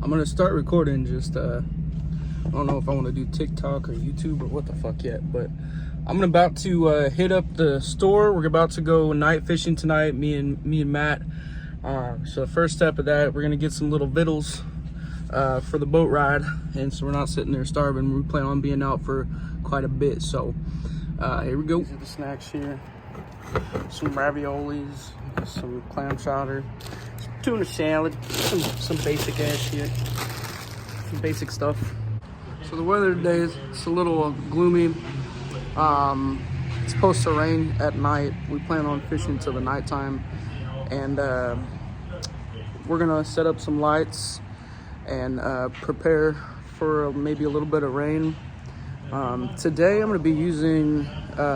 I'm gonna start recording. Just I don't know if I want to do TikTok or YouTube or what the fuck yet, but I'm about to hit up the store. We're about to go night fishing tonight, me and Matt. So the first step of that, we're gonna get some little vittles for the boat ride, and so we're not sitting there starving. We plan on being out for quite a bit. So here we go. These are the snacks here. Some raviolis, some clam chowder, some tuna salad, some basic ass shit, some basic stuff. So the weather today is a little gloomy. It's supposed to rain at night. We plan on fishing till the nighttime, and we're gonna set up some lights and prepare for maybe a little bit of rain. Today I'm gonna be using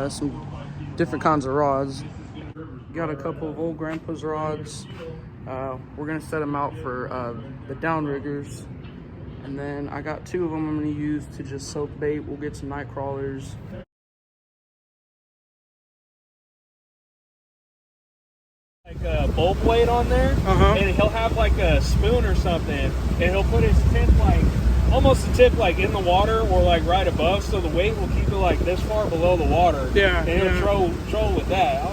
some different kinds of rods. Got a couple of old grandpa's rods. We're gonna set them out for the downriggers, and then I got two of them I'm gonna use to just soak bait. We'll get some night crawlers. Like a bowl plate on there, and he'll have like a spoon or something, and he'll put his tip like almost the tip like in the water or like right above, so the weight will keep it like this far below the water. Yeah, and he'll troll with that.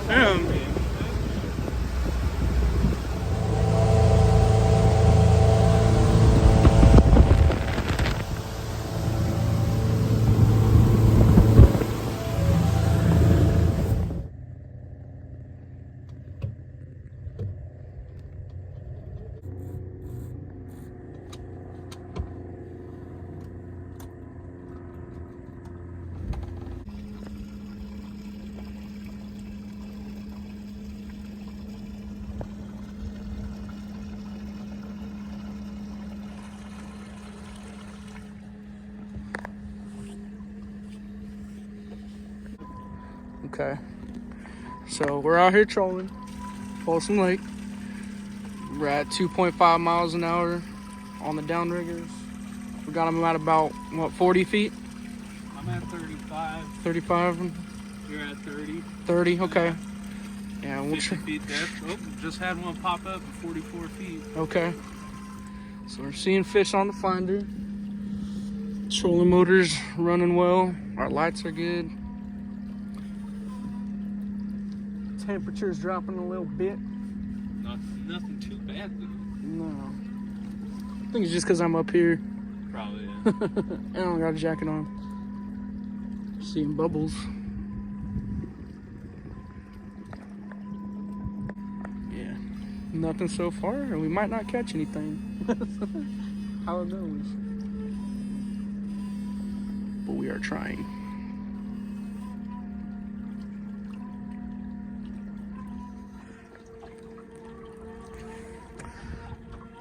Okay, so we're out here trolling Folsom Lake. We're at 2.5 miles an hour on the downriggers. We got them at about, what, 40 feet? I'm at 35. 35? You're at 30. 30, okay. Yeah, we'll 50 feet depth. Oh, just had one pop up at 44 feet. Okay. So we're seeing fish on the finder. Trolling motor's running well. Our lights are good. Temperature's dropping a little bit. Nothing too bad though. No. I think it's just because I'm up here. Probably, yeah. And I don't got a jacket on. Seeing bubbles. Yeah. Nothing so far, and we might not catch anything. How it goes. But we are trying.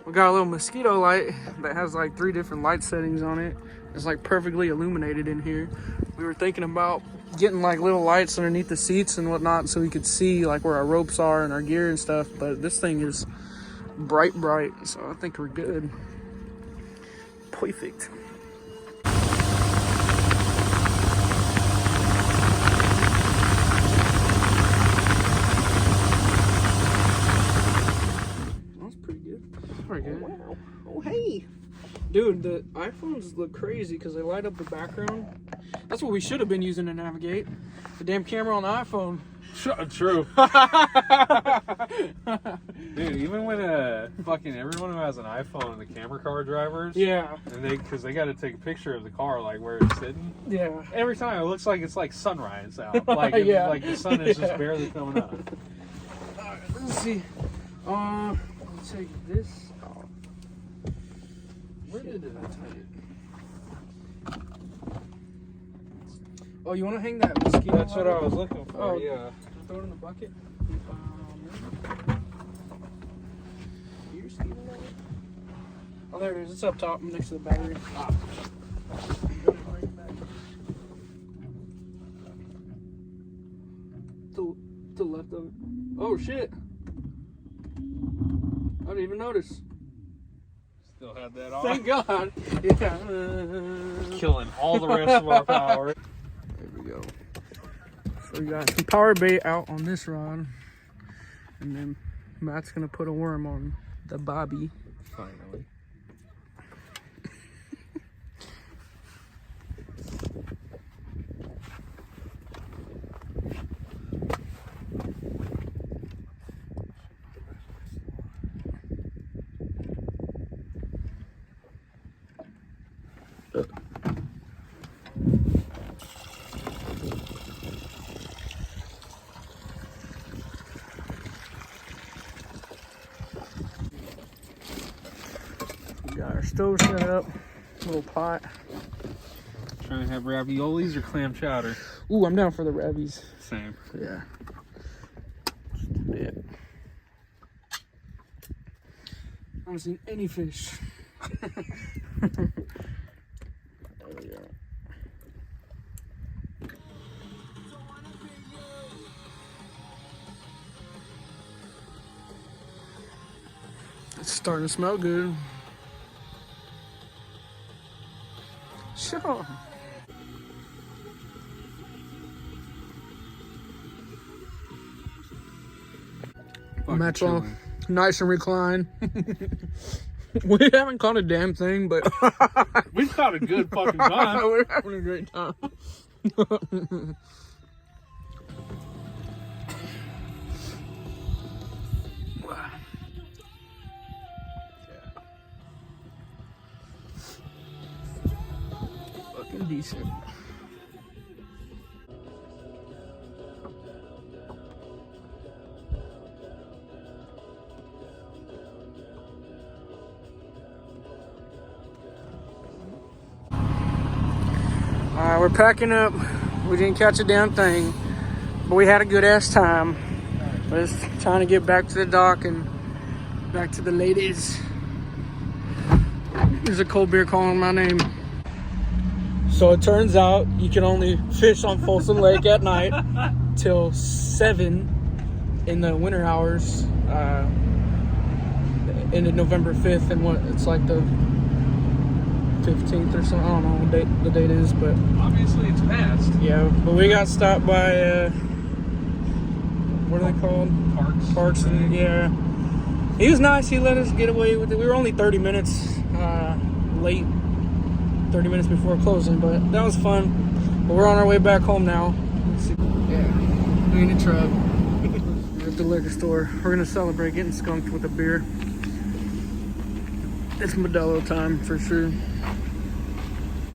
We got a little mosquito light that has like 3 different light settings on it. It's like perfectly illuminated in here. We were thinking about getting like little lights underneath the seats and whatnot so we could see like where our ropes are and our gear and stuff, but this thing is bright, so I think we're good. Perfect. Pretty good. Oh, wow. Oh, hey. Dude, the iPhones look crazy because they light up the background. That's what we should have been using to navigate. The damn camera on the iPhone. True. Dude, even when fucking everyone who has an iPhone and the camera car drivers, yeah, and because they got to take a picture of the car like where it's sitting. Yeah. Every time it looks like it's like sunrise out, like yeah. like the sun is just barely coming up. All right, let's see. I'll take this off. Where did I tie it? Oh, you want to hang that mosquito? That's what I was looking for. Oh, yeah. Throw it in the bucket. Oh, there it is. It's up top next to the battery. To the left of it. Oh shit! I didn't even notice. Still had that on. Thank God. Yeah. Killing all the rest of our power. There we go. So we got some power bait out on this rod, and then Matt's gonna put a worm on the bobby. Finally. We got our stove set up, little pot. Trying to have raviolis or clam chowder? Ooh, I'm down for the ravies. Same. Yeah. Just a bit. I haven't seen any fish. There we go. It's starting to smell good. Sure. Match on, nice and recline. We haven't caught a damn thing, but We've caught a good fucking time. we're having a great time. Fucking decent. Alright, we're packing up. We didn't catch a damn thing, but we had a good ass time. We're just trying to get back to the dock and back to the ladies. There's a cold beer calling my name. So it turns out you can only fish on Folsom Lake at night till 7 in the winter hours. Ended November 5th, and what it's like the 15th or something. I don't know what date the date is, but Obviously, it's fast. yeah. But we got stopped by what are they called? Parks. And yeah, he was nice. He let us get away with it. We were only 30 minutes late, 30 minutes before closing, but that was fun. But we're on our way back home now. Let's see. Yeah, we in the truck. We're at the liquor store. We're gonna celebrate getting skunked with a beer. It's Modelo time for sure.